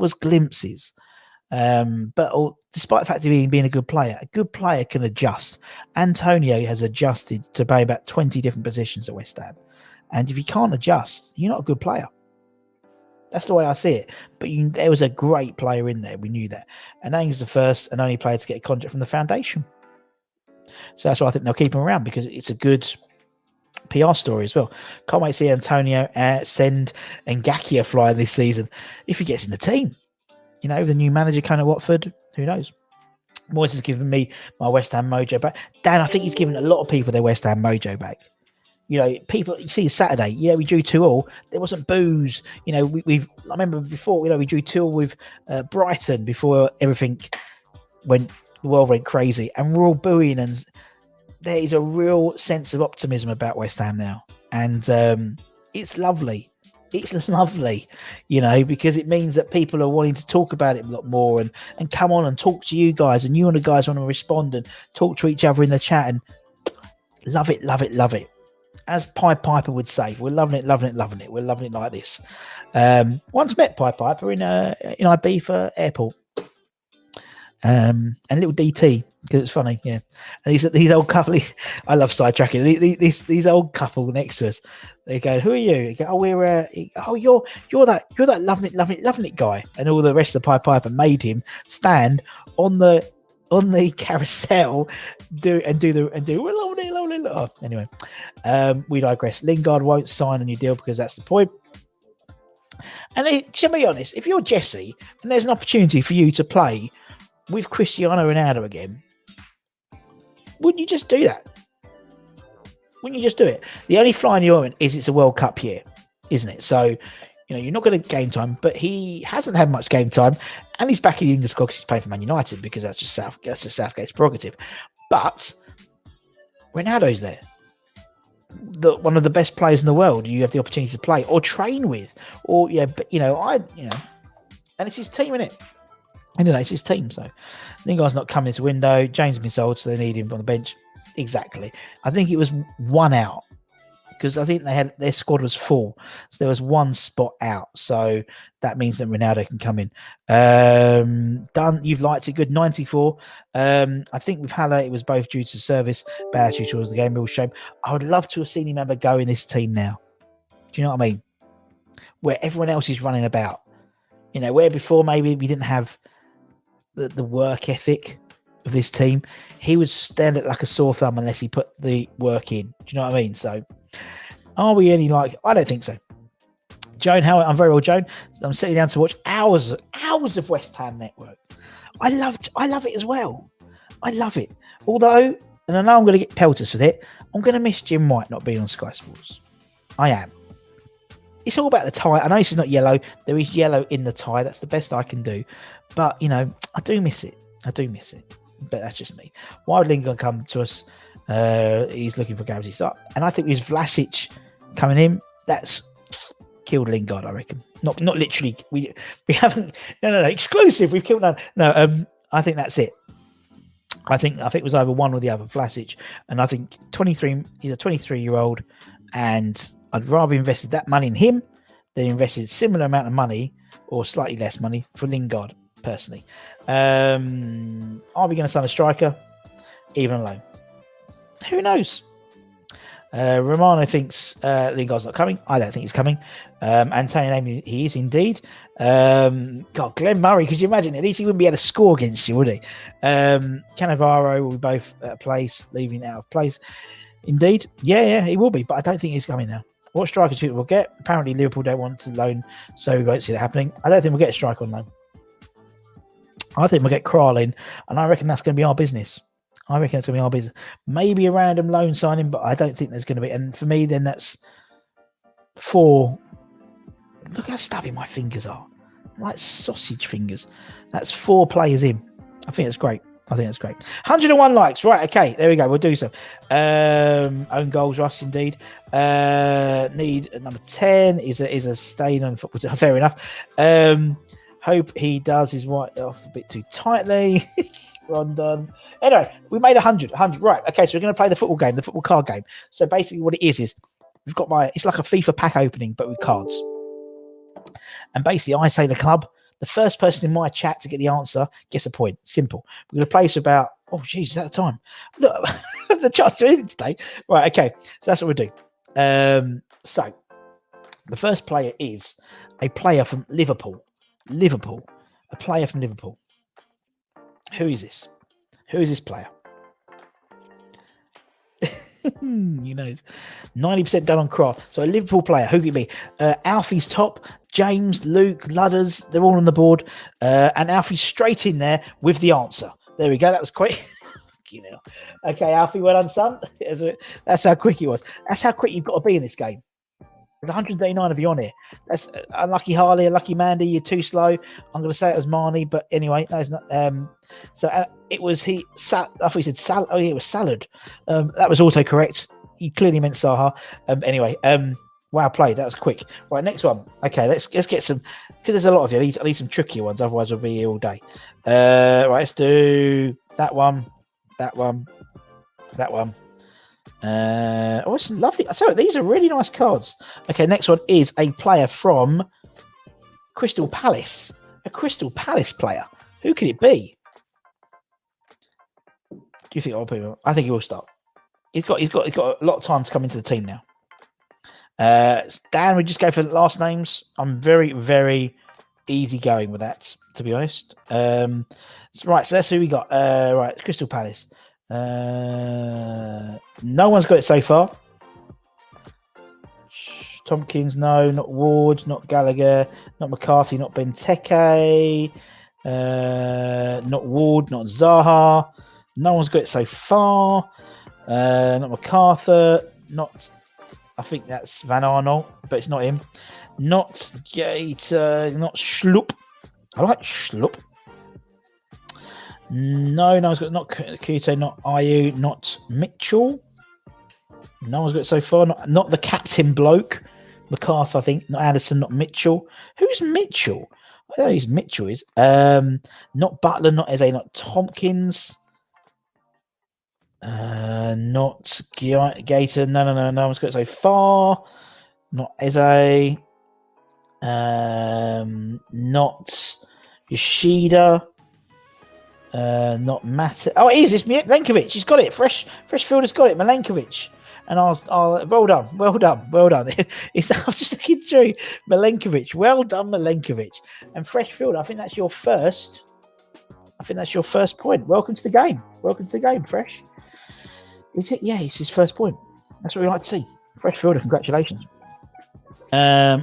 despite the fact of him being a good player can adjust. Antonio has adjusted to play about 20 different positions at West Ham. And if you can't adjust, you're not a good player. That's the way I see it. But there was a great player in there. We knew that. And he's the first and only player to get a contract from the foundation. So that's why I think they'll keep him around, because it's a good PR story as well. Can't wait to see Antonio, Send and Ngakia flying this season. If he gets in the team. You know, the new manager coming at Watford, who knows? Moyes has given me my West Ham mojo back. Dan, I think he's given a lot of people their West Ham mojo back. You know, people, you see Saturday, we drew 2-2. There wasn't boos. You know, I remember before, we drew 2-2 with Brighton before everything the world went crazy. And we're all booing, and there is a real sense of optimism about West Ham now. And it's lovely. It's lovely, because it means that people are wanting to talk about it a lot more and come on and talk to you guys, and you and the guys want to respond and talk to each other in the chat, and love it, love it, love it. As Pied Piper would say, we're loving it, loving it, loving it. We're loving it like this. Once met Pied Piper in Ibiza airport. And little DT, because it's funny, yeah. And these old couple, I love sidetracking. These old couple next to us, they go, "Who are you?" You go, "Oh, you're that loving it guy." And all the rest of the Pied Piper made him stand on the carousel, do. We're loving it. Oh, anyway, we digress. Lingard won't sign a new deal because that's the point. And to be honest, if you're Jesse and there's an opportunity for you to play with Cristiano Ronaldo again, wouldn't you just do that? Wouldn't you just do it? The only fly in the ointment is it's a World Cup year, isn't it? So, you're not going to game time, but he hasn't had much game time, and he's back in the English squad because he's playing for Man United, because that's just Southgate's prerogative. But Ronaldo's there. One of the best players in the world you have the opportunity to play or train with, or and it's his team, isn't it? Anyway, it's his team, so Lingard's not coming this window. James has been sold, so they need him on the bench. Exactly. I think it was one out, because I think their squad was full, so there was one spot out. So that means that Ronaldo can come in. Done. You've liked it. Good. 94. I think with Haller, it was both due to service, bad attitude towards the game. Real shame. I would love to have seen him have a go in this team now. Do you know what I mean? Where everyone else is running about. Where before maybe we didn't have the work ethic of this team, he would stand it like a sore thumb unless he put the work in. Do you know what I mean? So, are we any like? I don't think so. Joan, how I'm very well, Joan. I'm sitting down to watch hours of West Ham Network. I love it as well. I love it. Although, and I know I'm going to get pelters with it, I'm going to miss Jim White not being on Sky Sports. I am. It's all about the tie. I know this is not yellow. There is yellow in the tie. That's the best I can do. But, you know, I do miss it. But that's just me. Why would Lingard come to us? He's looking for games. And I think with Vlasic coming in, that's killed Lingard, I reckon. Not literally. We haven't. No. Exclusive. We've killed none. No. I think that's it. I think it was either one or the other, Vlasic, and I think 23. He's a 23-year-old, and I'd rather invested that money in him than invested similar amount of money or slightly less money for Lingard. Personally, are we going to sign a striker, even alone? Who knows? Romano thinks Lingard's not coming. I don't think he's coming. Antonio, he is indeed. God, Glenn Murray, could you imagine? At least he wouldn't be able to score against you, would he? Cannavaro will be both at a place, leaving out of place. Indeed. Yeah, he will be, but I don't think he's coming now. What striker do you think we'll get? Apparently, Liverpool don't want to loan, so we won't see that happening. I don't think we'll get a striker on loan. I think we'll get Kral in, and I reckon that's going to be our business. Maybe a random loan signing, but I don't think there's going to be. And for me, then that's 4. Look how stubby my fingers are. Like sausage fingers. That's 4 players in. I think it's great. 101 likes. Right, okay. There we go. We'll do so. Own goals, Russ, indeed. Need number 10 is a stain on football. Fair enough. Hope he does his white off a bit too tightly. Well done. Anyway, we made 100. Right. Okay, so we're going to play the football game, the football card game. So basically what it is we've got it's like a FIFA pack opening, but with cards. And basically I say the club, the first person in my chat to get the answer gets a point. Simple. We're going to play this about, is that the time? Look, the chance to anything today. Right, okay. So that's what we'll do. So the first player is a player from Liverpool. A player from Liverpool. Who is this? Who is this player? You know, 90% done on Cross. So a Liverpool player. Who could it be? Alfie's top. James, Luke, Ludders. They're all on the board. And Alfie's straight in there with the answer. There we go. That was quick. Okay, Alfie, well done, son. That's how quick he was. That's how quick you've got to be in this game. There's 139 of you on here. That's unlucky Harley, unlucky Mandy. You're too slow. I'm going to say it was Marnie, but anyway, no, it's not. So it was I thought he said salad. Oh yeah, it was salad. That was also correct. You clearly meant Saha. Anyway, wow, played. That was quick. Right, next one. Okay, let's get some, because there's a lot of you. I need some trickier ones. Otherwise, we'll be here all day. Right, let's do that one. It's lovely. I tell you, these are really nice cards. Okay, next one is a player from Crystal Palace. A Crystal Palace player. Who could it be? Do you think I'll put him? I think he will start. He's got a lot of time to come into the team now. Dan, we just go for the last names. I'm very, very easy going with that, to be honest. Right, so that's who we got. Right, Crystal Palace. No one's got it so far. Tompkins, no. Not Ward, not Gallagher, not McCarthy, not Benteke, not Ward, not Zaha. No one's got it so far. Not MacArthur, not, I think that's Van Arnold, but it's not him. Not Gator, not Schlupp. I like Schlupp. No one's got, not Kuto, not Ayew, not Mitchell. No one's got it so far. Not the captain bloke. MacArthur, I think. Not Addison, not Mitchell. Who's Mitchell? I don't know who Mitchell is. Not Butler, not Eze, not Tompkins. Not Gator. No one's got it so far. Not Eze. Not Yoshida. Not Matt. Oh, it is. It's Milenkovic. He's got it. Freshfielder's got it. Milenkovic. And I'll well done. I'm just looking through Milenkovic. Well done, Milenkovic. And Freshfielder, I think that's your first point. Welcome to the game, Fresh. Is it? Yeah, it's his first point. That's what we like to see. Freshfielder, congratulations.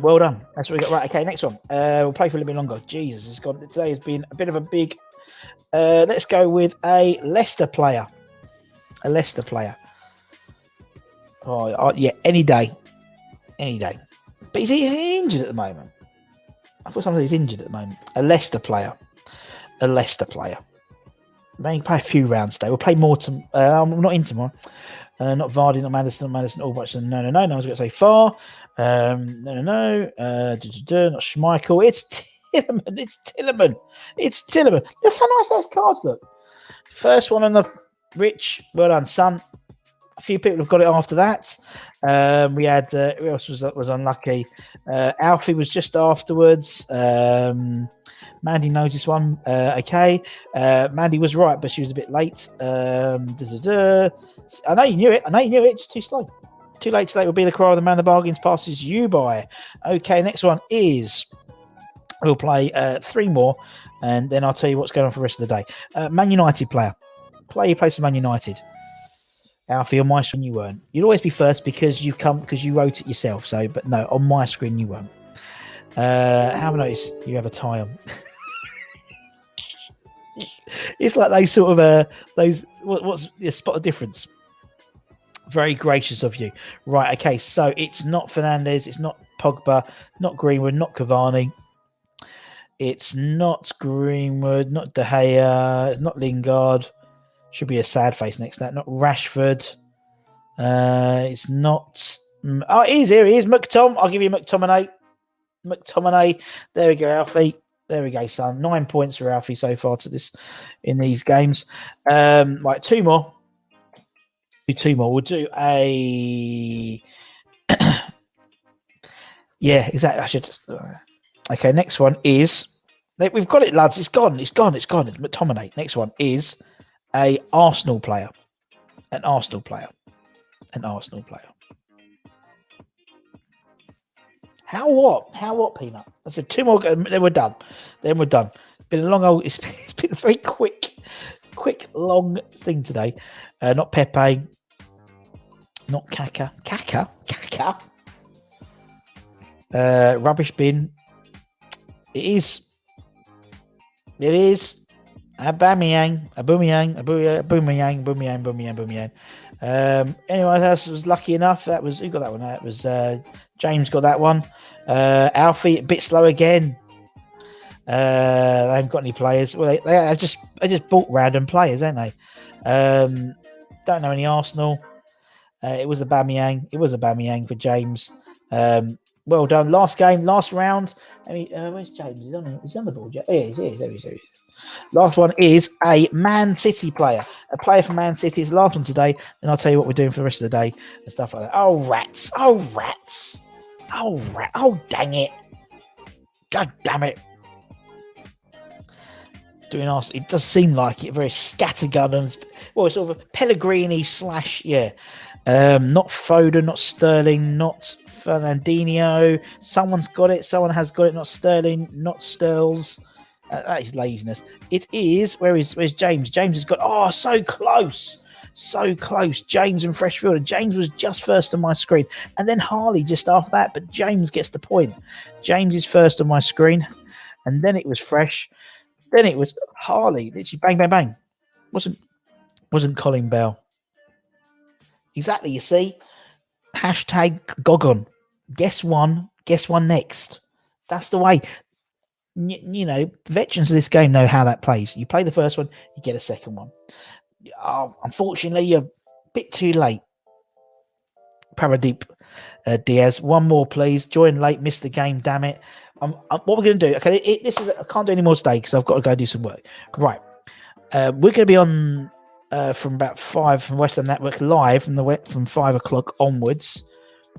Well done. That's what we got. Right. Okay. Next one. We'll play for a little bit longer. Jesus, it's gone. Today has been a bit of a big. Let's go with a Leicester player. A Leicester player. Oh, yeah. Any day. But he's injured at the moment. I thought somebody's injured at the moment. A Leicester player. Maybe play a few rounds today. We'll play more. I'm not in tomorrow. Not Vardy, not Madison, Albrighton. No. I was going to say Far. No. Not Schmeichel. It's Tielemans. Look how nice those cards look. First one on the Rich. Well done, son. A few people have got it after that. We had who else was unlucky? Alfie was just afterwards. Mandy knows this one. Okay. Mandy was right, but she was a bit late. I know you knew it. It's too slow. Too late will be the cry of the man the bargains passes you by. Okay, next one is we'll play 3 more, and then I'll tell you what's going on for the rest of the day. Man United player. Player plays for Man United. Alfie, on my screen you weren't. You'd always be first because you wrote it yourself. So, but no, on my screen you weren't. Have I noticed you have a tie on? It's like those sort of what's the spot of difference? Very gracious of you. Right, okay, so it's not Fernandes, it's not Pogba, not Greenwood, not Cavani. It's not Greenwood, not De Gea, it's not Lingard. Should be a sad face next to that. Not Rashford. It's not. Oh, he is here. He is McTom. I'll give you McTominay. There we go, Alfie. There we go, son. 9 points for Alfie so far in these games. Right, 2 more. We'll do a. Yeah, exactly. I should. Okay, next one is. We've got it, lads. It's gone. It's McTominay. Next one is. An Arsenal player. How what, Peanut? I said 2 more, then we're done. Been a long old. It's been a very quick, long thing today. Not Pepe. Not Kaka. Rubbish bin. It is. Aubameyang. Anyone else was lucky enough? Who got that one? That was James got that one. Alfie a bit slow again. They haven't got any players. Well, they just bought random players, ain't they? Don't know any Arsenal. It was Aubameyang for James. Well done. Last game, last round. I mean, where's James? He's on the board. Yeah, he is. Last one is a Man City player. A player for Man City is the last one today. Then I'll tell you what we're doing for the rest of the day and stuff like that. Oh, rats. Oh, dang it. God damn it. Doing Arsenal. It does seem like it. Very scattergun. Well, it's sort of a Pellegrini / yeah. Not Foden, not Sterling, not Fernandinho. Someone's got it. Someone has got it. Not Sterling, not Sterls. That is laziness. It is. Where's James? James has got. Oh, so close. James and Freshfielder. James was just first on my screen, and then Harley just after that. But James gets the point. James is first on my screen, and then it was Fresh. Then it was Harley. Literally, bang, bang, bang. Wasn't Colin Bell? Exactly. You see. Hashtag Gogon. Guess one next. That's the way. You know, veterans of this game know how that plays. You play the first one, you get a second one. Unfortunately, you're a bit too late. Paradeep Diaz, one more, please. Join late, missed the game. Damn it! What we're going to do? Okay, I can't do any more today because I've got to go do some work. Right, we're going to be on from about 5 from WESTHAM Network live from 5 o'clock onwards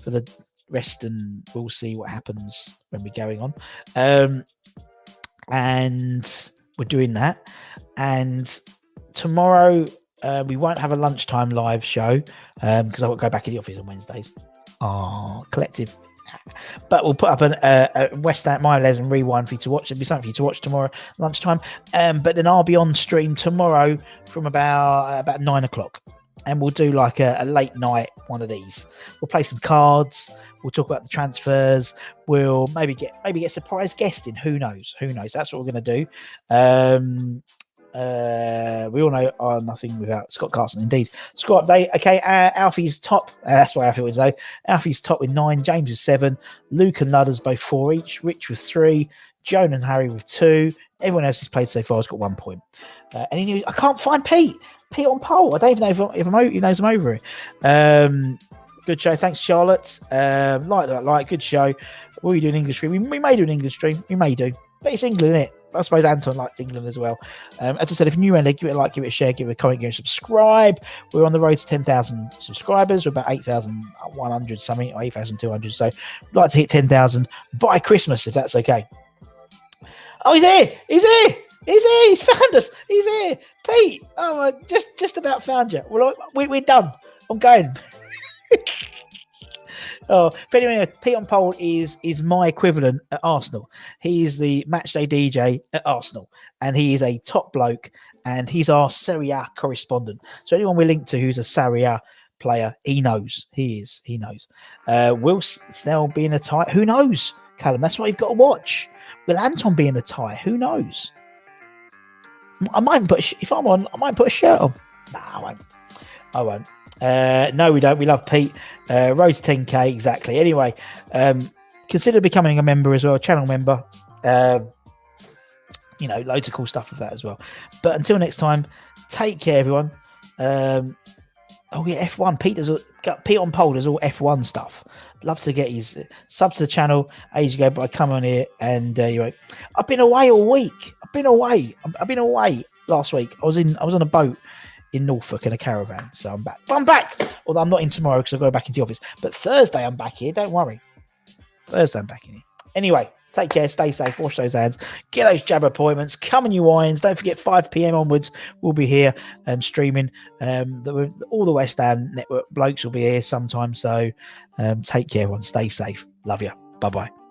for the rest, and we'll see what happens when we're going on. And we're doing that. And tomorrow we won't have a lunchtime live show because I've got to go back in the office on Wednesdays. Collective. But we'll put up a West Ham My 11 rewind for you to watch. There'll be something for you to watch tomorrow lunchtime. But then I'll be on stream tomorrow from about 9 o'clock. and we'll do like a late night one of these. We'll play some cards. We'll talk about the transfers. We'll maybe get surprise guest in. Who knows? That's what we're going to do. We all know nothing without Scott Carson. Indeed. Score update. Okay, Alfie's top. That's why Alfie was though. Alfie's top with 9. James with 7. Luke and Ludders both 4 each. Rich with 3. Joan and Harry with 2. Everyone else who's played so far has got 1 point. And he knew I can't find Pete. Pete on poll. I don't even know if he knows I'm over it. Good show. Thanks, Charlotte. Like good show. Will you do an English stream? We may do an English stream. We may do. But it's England, isn't it? I suppose Anton likes England as well. As I said, if you're new in there, give it a like, give it a share, give it a comment, give it a subscribe. We're on the road to 10,000 subscribers. We're about 8,100 something, or 8,200. So we'd like to hit 10,000 by Christmas, if that's okay. Oh, he's here! He's found us! He's here! Pete! Oh, I just about found you. Well, we're done. I'm going. Oh, but anyway, Pete on poll is my equivalent at Arsenal. He is the matchday DJ at Arsenal, and he is a top bloke, and he's our Serie A correspondent. So anyone we link to who's a Serie A player, he knows. He knows. Will Snell be in a tie? Who knows, Callum? That's what you've got to watch. Will Anton be in a tie? Who knows? I might put if I'm on. I might put a shirt on. Nah, I won't. No, we don't. We love Pete. Road to 10k, exactly. Anyway, consider becoming a member as well, a channel member. Loads of cool stuff with that as well. But until next time, take care, everyone. F1. Pete on poll does all F1 stuff. Love to get his subs to the channel ages ago, but I come on here and I've been away all week. I've been away last week. I was on a boat in Norfolk in a caravan, so I'm back. Although I'm not in tomorrow because I go back into the office. But Thursday I'm back here. Don't worry. Thursday I'm back in here. Anyway, take care. Stay safe. Wash those hands. Get those jab appointments. Come on, you wines. Don't forget 5 p.m. onwards. We'll be here streaming. All the West Ham Network blokes will be here sometime. So take care, everyone. Stay safe. Love you. Bye bye.